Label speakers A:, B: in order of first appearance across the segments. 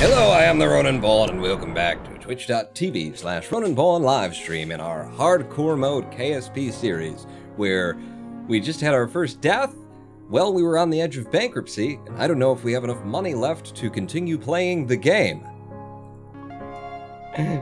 A: Hello, I am the Roninpawn, and welcome back to twitch.tv/Roninpawn livestream in our hardcore mode KSP series, where we just had our first death. Well, we were on the edge of bankruptcy, and I don't know if we have enough money left to continue playing the game.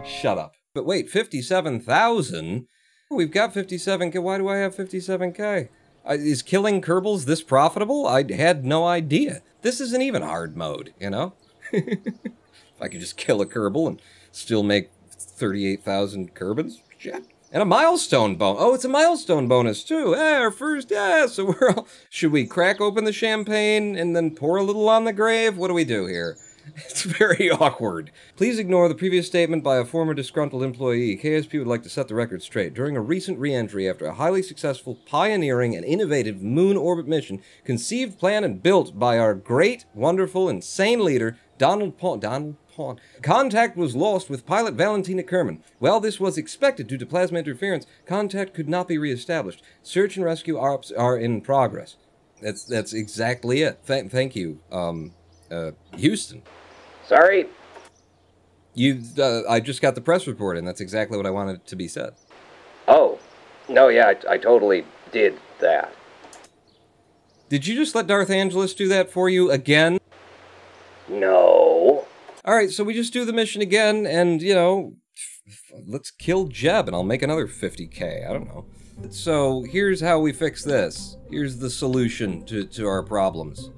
A: Shut up. But wait, 57,000? We've got 57k. Why do I have 57k? Is killing Kerbals this profitable? I had no idea. This isn't even hard mode, you know? If I could just kill a Kerbal and still make 38,000 Kerbins, shit. And a milestone bonus. Oh, it's a milestone bonus too. Hey, our first, yeah, so we're all... Should we crack open the champagne and then pour a little on the grave? What do we do here? It's very awkward. Please ignore the previous statement by a former disgruntled employee. KSP would like to set the record straight. During a recent re-entry after a highly successful, pioneering, and innovative moon orbit mission, conceived, planned, and built by our great, wonderful, and sane leader, Donald Pawn. Contact was lost with pilot Valentina Kerman. While this was expected due to plasma interference, contact could not be reestablished. Search and rescue ops are in progress. That's exactly it. Thank you, Houston.
B: Sorry.
A: I just got the press report, and that's exactly what I wanted to be said.
B: Oh. No, yeah, I totally did that.
A: Did you just let Darth Angelus do that for you again?
B: No.
A: Alright, so we just do the mission again, and, you know, let's kill Jeb, and I'll make another 50k, I don't know. So, here's how we fix this. Here's the solution to our problems.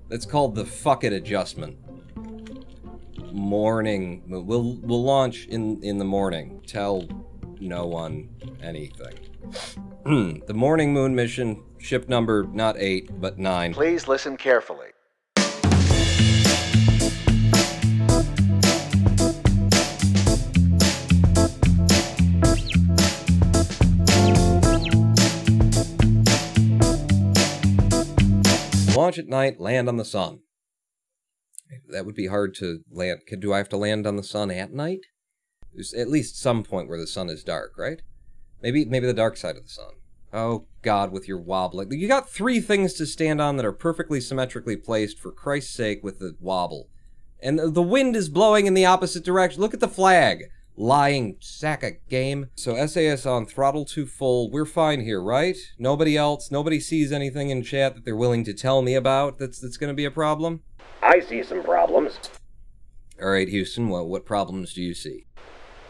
A: That's called the fuck it adjustment. Morning. We'll launch in the morning. Tell no one anything. The morning moon mission, ship number not 8, but 9.
C: Please listen carefully.
A: Launch at night, land on the sun. That would be hard to land. Do I have to land on the sun at night? There's at least some point where the sun is dark, right? Maybe the dark side of the sun. Oh, God, with your wobbling. You got 3 things to stand on that are perfectly symmetrically placed, for Christ's sake, with the wobble. And the wind is blowing in the opposite direction. Look at the flag. Lying sack of game. So SAS on, throttle to full. We're fine here, right? Nobody else, nobody sees anything in chat that they're willing to tell me about that's going to be a problem?
B: I see some problems.
A: Alright, Houston, what problems do you see?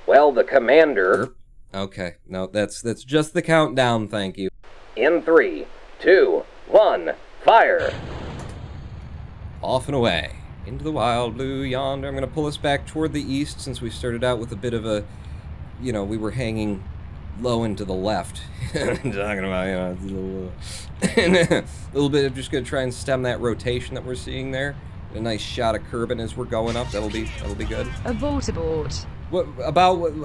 B: Well, the commander...
A: Okay, no, that's just the countdown, thank you.
B: In 3, 2, 1, fire!
A: Off and away. Into the wild blue yonder. I'm going to pull us back toward the east since we started out with a bit of a, you know, we were hanging low and to the left. Talking about, you know, a little bit of just going to try and stem that rotation that we're seeing there. A nice shot of Kerbin as we're going up. That'll be good.
D: Abort.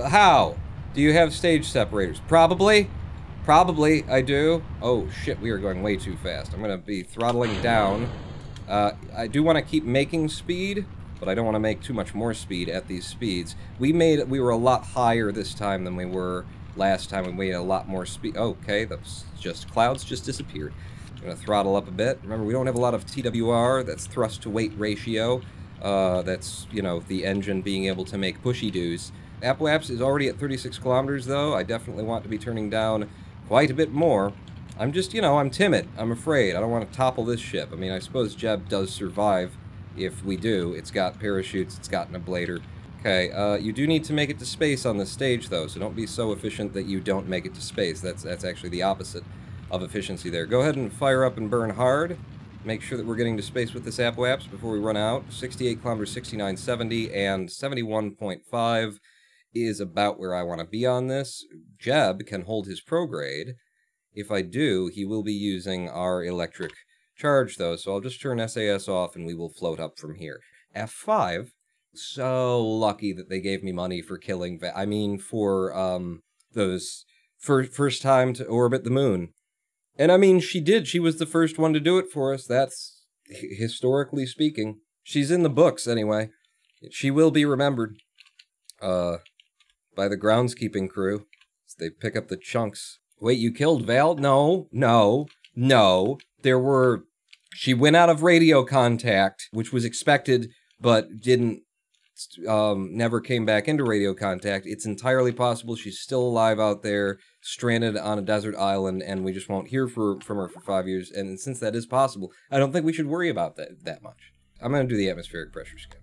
A: How? Do you have stage separators? Probably I do. Oh shit, we are going way too fast. I'm going to be throttling down. I do want to keep making speed, but I don't want to make too much more speed at these speeds. We were a lot higher this time than we were last time. We made a lot more speed. Okay, that's just clouds just disappeared. I'm going to throttle up a bit. Remember, we don't have a lot of TWR. That's thrust to weight ratio. That's, you know, the engine being able to make Pushy-Doos. Apoapse is already at 36 kilometers, though. I definitely want to be turning down quite a bit more. I'm just, you know, I'm timid. I'm afraid. I don't want to topple this ship. I mean, I suppose Jeb does survive if we do. It's got parachutes. It's got an ablator. Okay, you do need to make it to space on this stage, though, so don't be so efficient that you don't make it to space. That's actually the opposite of efficiency there. Go ahead and fire up and burn hard. Make sure that we're getting to space with this Apoapse before we run out. 68 kilometers, 69.70, and 71.5 is about where I want to be on this. Jeb can hold his prograde. If I do, he will be using our electric charge, though, so I'll just turn SAS off and we will float up from here. F5, so lucky that they gave me money for killing... for, those first time to orbit the moon. And I mean, she did. She was the first one to do it for us. That's, historically speaking. She's in the books, anyway. She will be remembered, by the groundskeeping crew. So they pick up the chunks. Wait, you killed Val? No. There were She went out of radio contact, which was expected, but didn't, never came back into radio contact. It's entirely possible she's still alive out there, stranded on a desert island, and we just won't hear from her for 5 years. And since that is possible, I don't think we should worry about that much. I'm going to do the atmospheric pressure scan.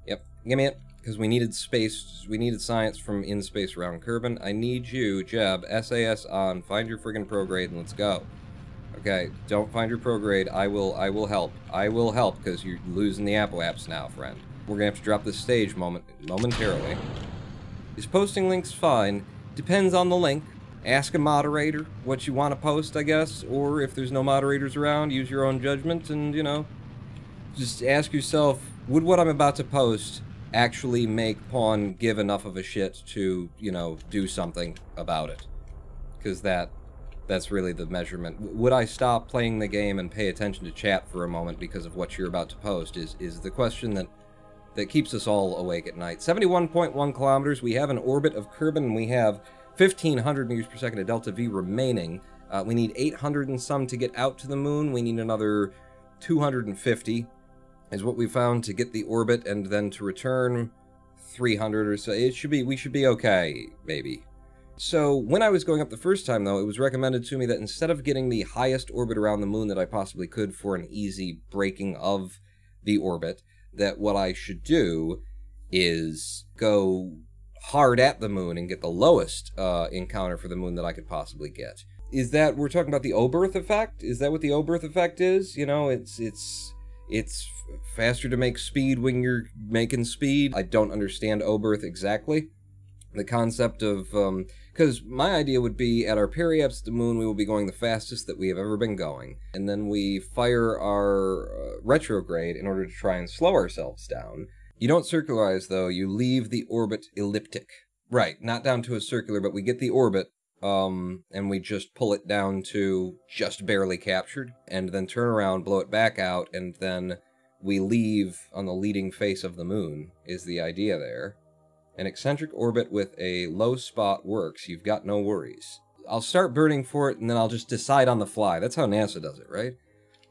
A: Yep, give me it, because we needed space, we needed science from in space around Kerbin. I need you, Jeb, SAS on, find your friggin' prograde, and let's go. Okay, don't find your prograde, I will help. I will help, because you're losing the apoaps now, friend. We're gonna have to drop this stage momentarily. Is posting links fine? Depends on the link. Ask a moderator what you want to post, I guess, or if there's no moderators around, use your own judgment, and, you know, just ask yourself, would what I'm about to post actually make Pawn give enough of a shit to, you know, do something about it? Because that's really the measurement. Would I stop playing the game and pay attention to chat for a moment because of what you're about to post is the question that keeps us all awake at night. 71.1 kilometers, we have an orbit of Kerbin, and we have 1,500 meters per second of delta V remaining. We need 800 and some to get out to the moon. We need another 250, is what we found, to get the orbit, and then to return 300 or so. We should be okay, maybe. So, when I was going up the first time, though, it was recommended to me that instead of getting the highest orbit around the moon that I possibly could for an easy breaking of the orbit, that what I should do is go hard at the moon and get the lowest encounter for the moon that I could possibly get. Is that, we're talking about the Oberth effect? Is that what the Oberth effect is? You know, it's faster to make speed when you're making speed. I don't understand Oberth exactly. The concept of, because my idea would be at our periapse at the moon, we will be going the fastest that we have ever been going. And then we fire our retrograde in order to try and slow ourselves down. You don't circularize, though. You leave the orbit elliptic. Right, not down to a circular, but we get the orbit, and we just pull it down to just barely captured, and then turn around, blow it back out, and then we leave on the leading face of the moon, is the idea there. An eccentric orbit with a low spot works. You've got no worries. I'll start burning for it, and then I'll just decide on the fly. That's how NASA does it, right?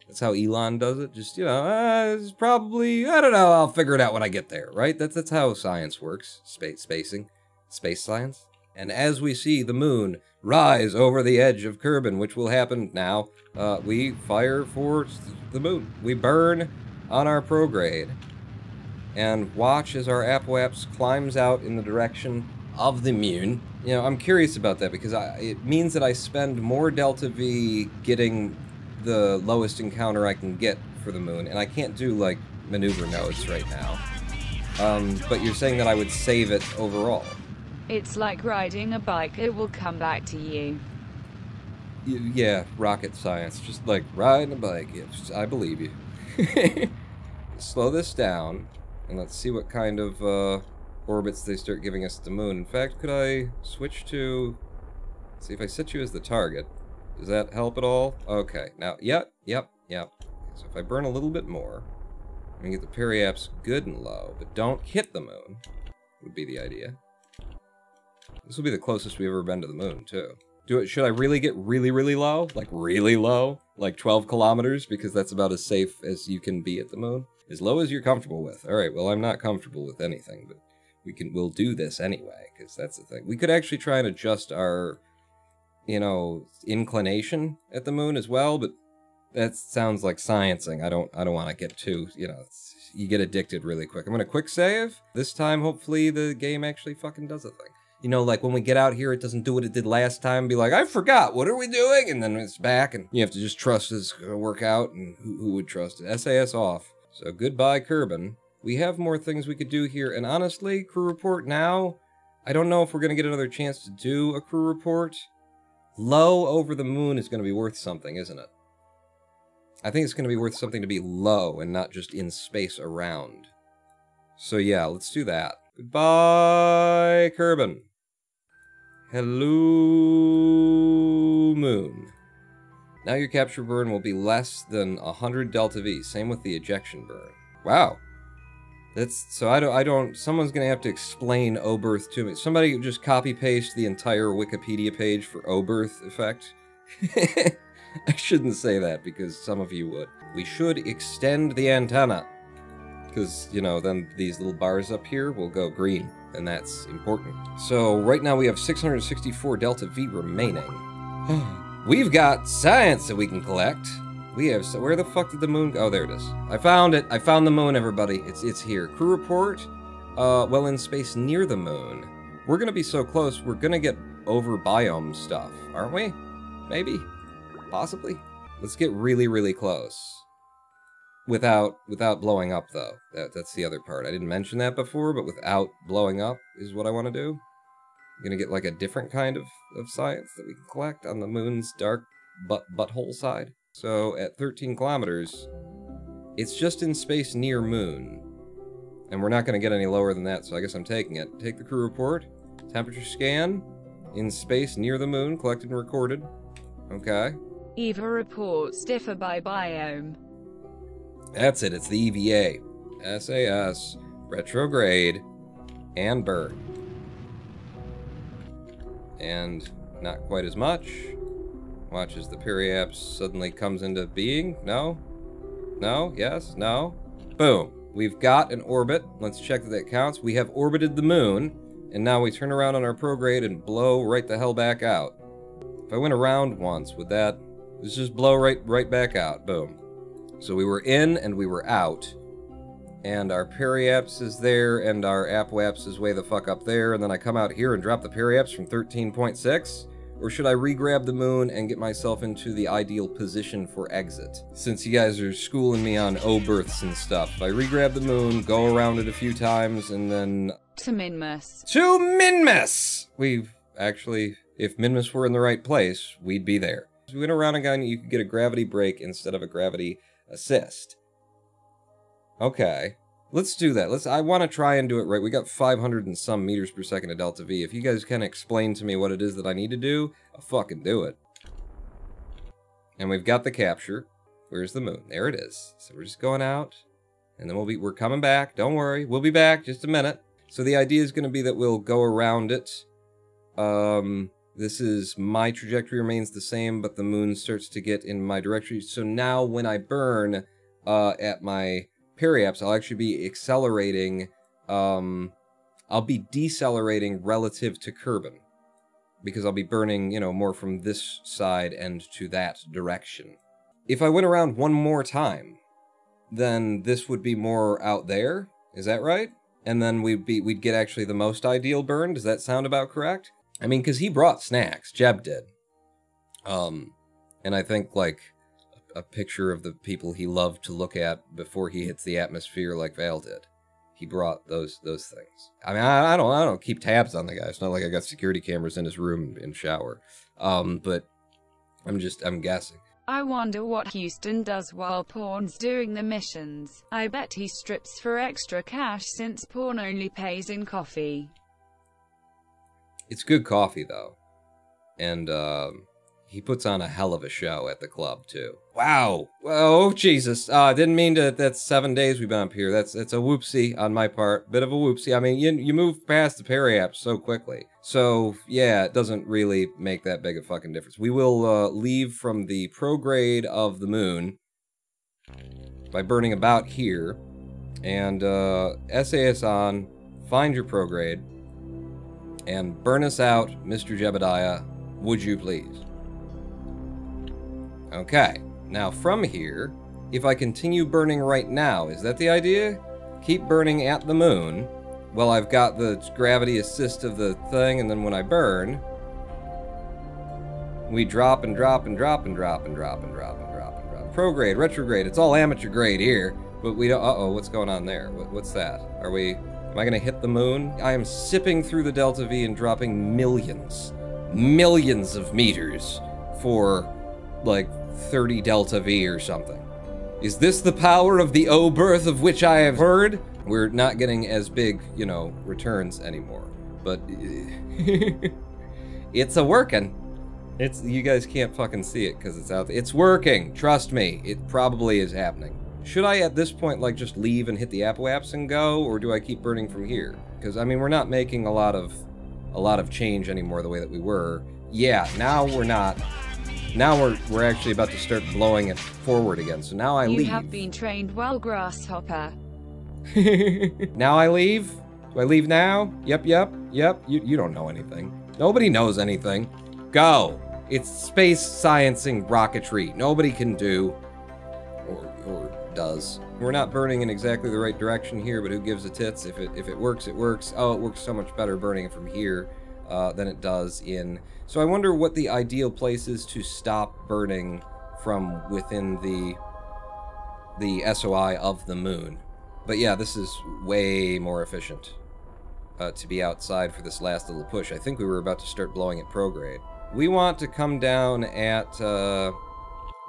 A: That's how Elon does it. Just, you know, it's probably, I don't know, I'll figure it out when I get there, right? That's how science works. Spacing. Space science. And as we see the moon rise over the edge of Kerbin, which will happen now, we fire for the moon. We burn on our prograde, and watch as our apoaps climbs out in the direction of the moon. You know, I'm curious about that because it means that I spend more delta V getting the lowest encounter I can get for the moon, and I can't do, like, maneuver nodes right now. But you're saying that I would save it overall.
C: It's like riding a bike, it will come back to you.
A: Yeah, rocket science. Just like riding a bike. Yes, I believe you. Slow this down. And let's see what kind of orbits they start giving us at the moon. In fact, could I switch to... Let's see if I set you as the target. Does that help at all? Okay. Now, yep. So if I burn a little bit more, I'm going to get the periapse good and low, but don't hit the moon, would be the idea. This will be the closest we've ever been to the moon, too. Should I really get really low? Like, really low? Like 12 kilometers? Because that's about as safe as you can be at the moon? As low as you're comfortable with. Alright, well, I'm not comfortable with anything, but we'll do this anyway, because that's the thing. We could actually try and adjust our, you know, inclination at the moon as well, but that sounds like sciencing. I don't want to get too, you know, you get addicted really quick. I'm going to quick save. This time, hopefully, the game actually fucking does a thing. You know, like when we get out here, it doesn't do what it did last time. Be like, I forgot, what are we doing? And then it's back, and you have to just trust it's going to work out, and who would trust it? SAS off. So goodbye, Kerbin. We have more things we could do here, and honestly, crew report now, I don't know if we're going to get another chance to do a crew report. Low over the moon is going to be worth something, isn't it? I think it's going to be worth something to be low and not just in space around. So yeah, let's do that. Goodbye, Kerbin. Hello, moon. Now your capture burn will be less than 100 delta V. Same with the ejection burn. Wow. So I don't, someone's gonna have to explain Oberth to me. Somebody just copy paste the entire Wikipedia page for Oberth effect. I shouldn't say that because some of you would. We should extend the antenna. Because, you know, then these little bars up here will go green. And that's important. So, right now we have 664 Delta V remaining. We've got science that we can collect. We have... So where the fuck did the moon go? Oh, there it is. I found it. I found the moon, everybody. It's here. Crew report. Well, in space near the moon. We're gonna be so close, we're gonna get over biome stuff, aren't we? Maybe? Possibly? Let's get really, really close. Without blowing up, though. That's the other part. I didn't mention that before, but without blowing up is what I want to do. I'm gonna get, like, a different kind of science that we can collect on the moon's dark butthole side. So, at 13 kilometers, it's just in space near moon. And we're not gonna get any lower than that, so I guess I'm taking it. Take the crew report. Temperature scan. In space near the moon, collected and recorded. Okay.
C: EVA reports differ by biome.
A: That's it, it's the EVA. SAS, retrograde, and burn. And not quite as much. Watch as the periapse suddenly comes into being. No? No? Yes? No? Boom. We've got an orbit. Let's check that counts. We have orbited the moon, and now we turn around on our prograde and blow right the hell back out. If I went around once, would that... Let's just blow right back out. Boom. So we were in and we were out. And our periapse is there, and our apoapse is way the fuck up there, and then I come out here and drop the periapse from 13.6? Or should I re-grab the moon and get myself into the ideal position for exit? Since you guys are schooling me on Oberths and stuff, if I re-grab the moon, go around it a few times, and then...
C: To Minmus.
A: To Minmus! We've actually... If Minmus were in the right place, we'd be there. If we went around again, you could get a gravity break instead of a gravity assist. Okay. Let's do that. I want to try and do it right. We got 500 and some meters per second of Delta V. If you guys can explain to me what it is that I need to do, I'll fucking do it. And we've got the capture. Where's the moon? There it is. So we're just going out, and then we're coming back. Don't worry. We'll be back. Just a minute. So the idea is going to be that we'll go around it. This is my trajectory remains the same, but the moon starts to get in my direction. So now when I burn at my periapse, I'll actually be accelerating, I'll be decelerating relative to Kerbin. Because I'll be burning, you know, more from this side and to that direction. If I went around one more time, then this would be more out there. Is that right? And then we'd get actually the most ideal burn. Does that sound about correct? I mean, because he brought snacks. Jeb did. And I think, like, a picture of the people he loved to look at before he hits the atmosphere like Val did. He brought those things. I mean, I don't keep tabs on the guy. It's not like I got security cameras in his room and shower. But I'm guessing.
C: I wonder what Houston does while Pawn's doing the missions. I bet he strips for extra cash since Pawn only pays in coffee.
A: It's good coffee, though. And, he puts on a hell of a show at the club, too. Wow! Oh, Jesus. Didn't mean to... That's 7 days we've been up here. It's a whoopsie on my part. Bit of a whoopsie. I mean, you move past the periapse so quickly. So, yeah, it doesn't really make that big a fucking difference. We will, leave from the prograde of the moon by burning about here. And, SAS on, find your prograde, and burn us out, Mr. Jebediah, would you please? Okay, now from here, if I continue burning right now, is that the idea? Keep burning at the moon, while I've got the gravity assist of the thing, and then when I burn, we drop and drop and drop and drop and drop and drop and drop and drop. Prograde, retrograde, it's all amateur grade here, but we don't, uh-oh, what's going on there? What's that? Am I gonna hit the moon? I am sipping through the Delta V and dropping millions of meters for, like, 30 Delta V or something. Is this the power of the Oberth of which I have heard? We're not getting as big, you know, returns anymore. But it's a-working. You guys can't fucking see it because it's out there. It's working, trust me. It probably is happening. Should I at this point, like, just leave and hit the apoapse and go, or do I keep burning from here? Because, I mean, we're not making a lot of change anymore the way that we were. Yeah, now we're not. Now we're actually about to start blowing it forward again. So now I leave.
C: You have been trained well, grasshopper.
A: Now I leave? Do I leave now? Yep. You don't know anything. Nobody knows anything. Go. It's space sciencing rocketry. Nobody can do, or does. We're not burning in exactly the right direction here, but who gives a tits? If it works, it works. Oh, it works so much better burning it from here than it does in. So I wonder what the ideal place is to stop burning from within the SOI of the moon. But yeah, this is way more efficient to be outside for this last little push. I think we were about to start blowing at prograde. We want to come down at,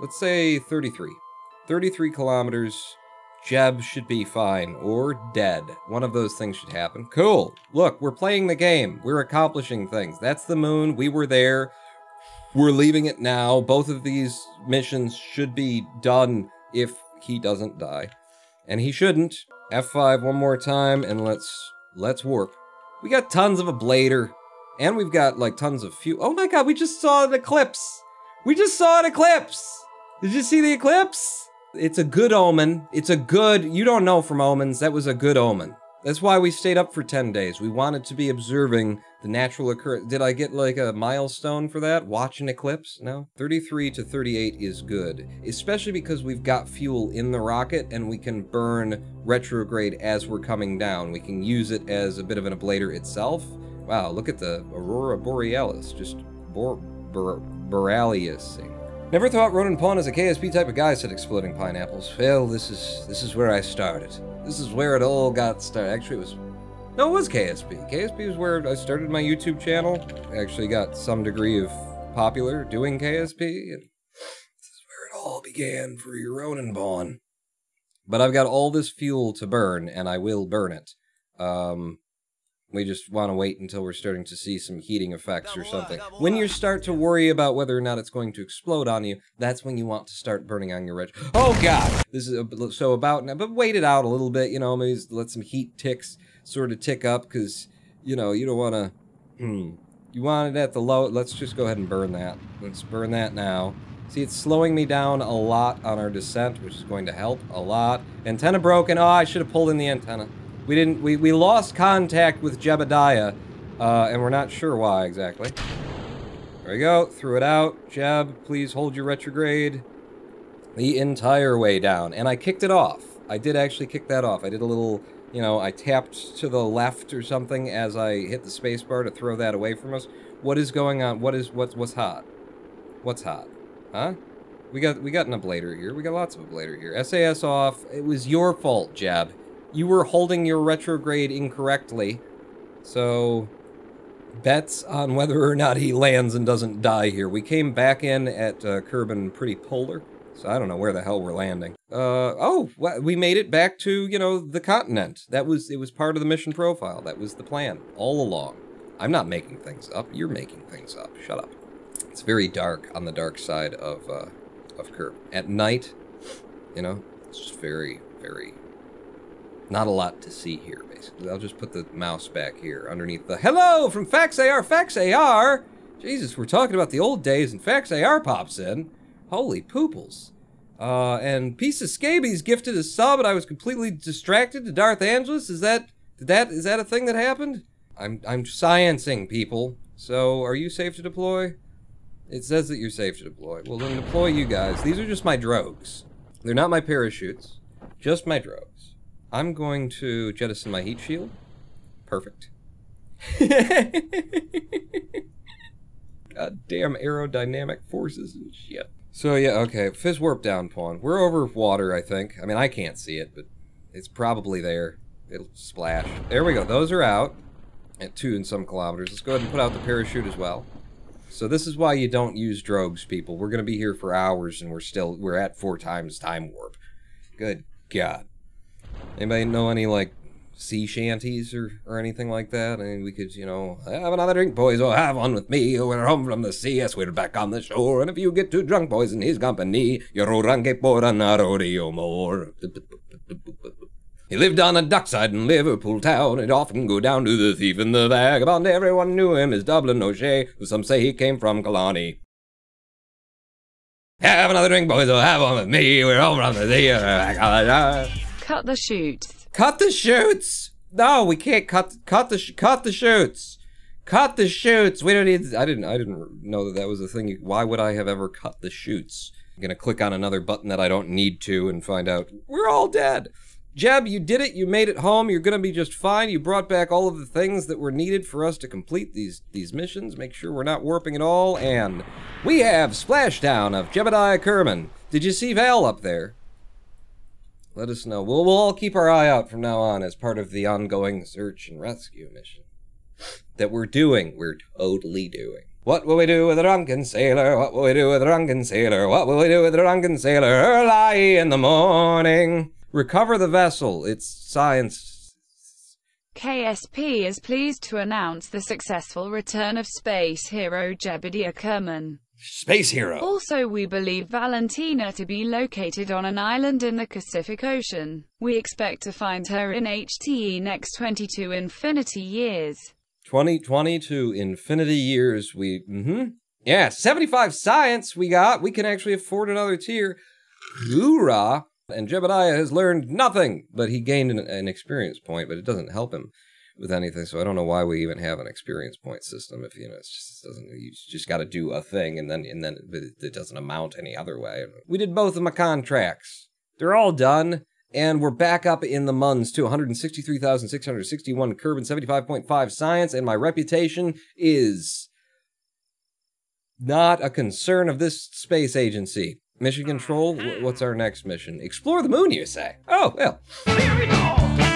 A: let's say 33. 33 kilometers. Jeb should be fine, or dead. One of those things should happen. Cool. Look, we're playing the game. We're accomplishing things. That's the moon. We were there. We're leaving it now. Both of these missions should be done if he doesn't die. And he shouldn't. F5 one more time, and let's warp. We got tons of ablator. And we've got, like, tons of fuel. Oh my god, we just saw an eclipse! We just saw an eclipse! Did you see the eclipse? It's a good omen. It's a good... You don't know from omens. That was a good omen. That's why we stayed up for 10 days. We wanted to be observing the natural occurrence. Did I get, like, a milestone for that? Watch an eclipse? No? 33 to 38 is good. Especially because we've got fuel in the rocket, and we can burn retrograde as we're coming down. We can use it as a bit of an ablator itself. Wow, look at the Aurora Borealis, just Borealis-ing. Never thought Roninpawn is a KSP type of guy, said Exploding Pineapples. Well, this is where I started. This is where it all got started. Actually, it was... No, it was KSP. KSP was where I started my YouTube channel. I actually got some degree of popular doing KSP, and this is where it all began for your Roninpawn. But I've got all this fuel to burn, and I will burn it. We just want to wait until we're starting to see some heating effects or something. When you start to worry about whether or not it's going to explode on you, that's when you want to start burning on your reg. Oh god! This is so about now, but wait it out a little bit, you know, maybe let some heat ticks sort of tick up, because, you know, you don't want to, you want it at the low. Let's just go ahead and burn that. Let's burn that now. See, it's slowing me down a lot on our descent, which is going to help a lot. Antenna broken. Oh, I should have pulled in the antenna. We lost contact with Jebediah, and we're not sure why exactly. There we go, threw it out. Jeb, please hold your retrograde the entire way down. And I kicked it off. I did actually kick that off. I did a little, you know, I tapped to the left or something as I hit the spacebar to throw that away from us. What is going on? What's hot? What's hot? Huh? We got an ablator here. We got lots of ablator here. SAS off. It was your fault, Jeb. You were holding your retrograde incorrectly, so bets on whether or not he lands and doesn't die here. We came back in at Kerbin pretty polar, so I don't know where the hell we're landing. Oh, we made it back to, you know, the continent. It was part of the mission profile. That was the plan all along. I'm not making things up. You're making things up. Shut up. It's very dark on the dark side of Kerb. At night, you know, it's just very, very... Not a lot to see here, basically. I'll just put the mouse back here underneath the... Hello from FaxAR! FaxAR! Jesus, we're talking about the old days, and FaxAR pops in. Holy pooples. And Piece of Scabies gifted a sub, and I was completely distracted to Darth Angelus. Is that a thing that happened? I'm sciencing, people. So, are you safe to deploy? It says that you're safe to deploy. Well, then deploy you guys. These are just my drogues. They're not my parachutes. Just my drogues. I'm going to jettison my heat shield. Perfect. Goddamn aerodynamic forces and shit. So yeah, okay, fizz warp down, Pawn. We're over water, I think. I mean, I can't see it, but it's probably there. It'll splash. There we go, those are out at 2 and some kilometers. Let's go ahead and put out the parachute as well. So this is why you don't use drogues, people. We're gonna be here for hours and we're at 4 times time warp. Good God. Anybody know any, like, sea shanties or anything like that? I mean, we could, you know, have another drink, boys, or have one with me. We're home from the sea, yes, we're back on the shore. And if you get too drunk, boys, in his company, you're ranke por a rodeo more. He lived on a dockside in Liverpool town. He'd often go down to the thief and the vagabond. Everyone knew him as Dublin O'Shea, who some say he came from Killarney. Have another drink, boys, or have one with me. We're over on the sea.
C: Cut the shoots.
A: Cut the shoots! No, we can't cut the shoots. Cut the shoots. We don't need. I didn't know that was a thing. Why would I have ever cut the shoots? I'm gonna click on another button that I don't need to and find out we're all dead. Jeb, you did it. You made it home. You're gonna be just fine. You brought back all of the things that were needed for us to complete these missions. Make sure we're not warping at all. And we have splashdown of Jebediah Kerman. Did you see Val up there? Let us know. We'll all keep our eye out from now on as part of the ongoing search and rescue mission that we're doing. We're totally doing. What will we do with a drunken sailor? What will we do with a drunken sailor? What will we do with a drunken sailor early in the morning? Recover the vessel. It's science.
C: KSP is pleased to announce the successful return of space hero Jebediah Kerman.
A: Space hero.
C: Also, we believe Valentina to be located on an island in the Pacific Ocean. We expect to find her in HTE next 22 infinity years.
A: 2022 infinity years. Yeah, 75 science we got. We can actually afford another tier. Hoorah. And Jebediah has learned nothing, but he gained an experience point, but it doesn't help him with anything, so I don't know why we even have an experience point system if, you know, you just got to do a thing and then it doesn't amount any other way. We did both of my contracts. They're all done, and we're back up in the muns to 163,661 curb and 75.5 science, and my reputation is not a concern of this space agency. Mission control? What's our next mission? Explore the moon, you say? Oh, well.
D: Here we go!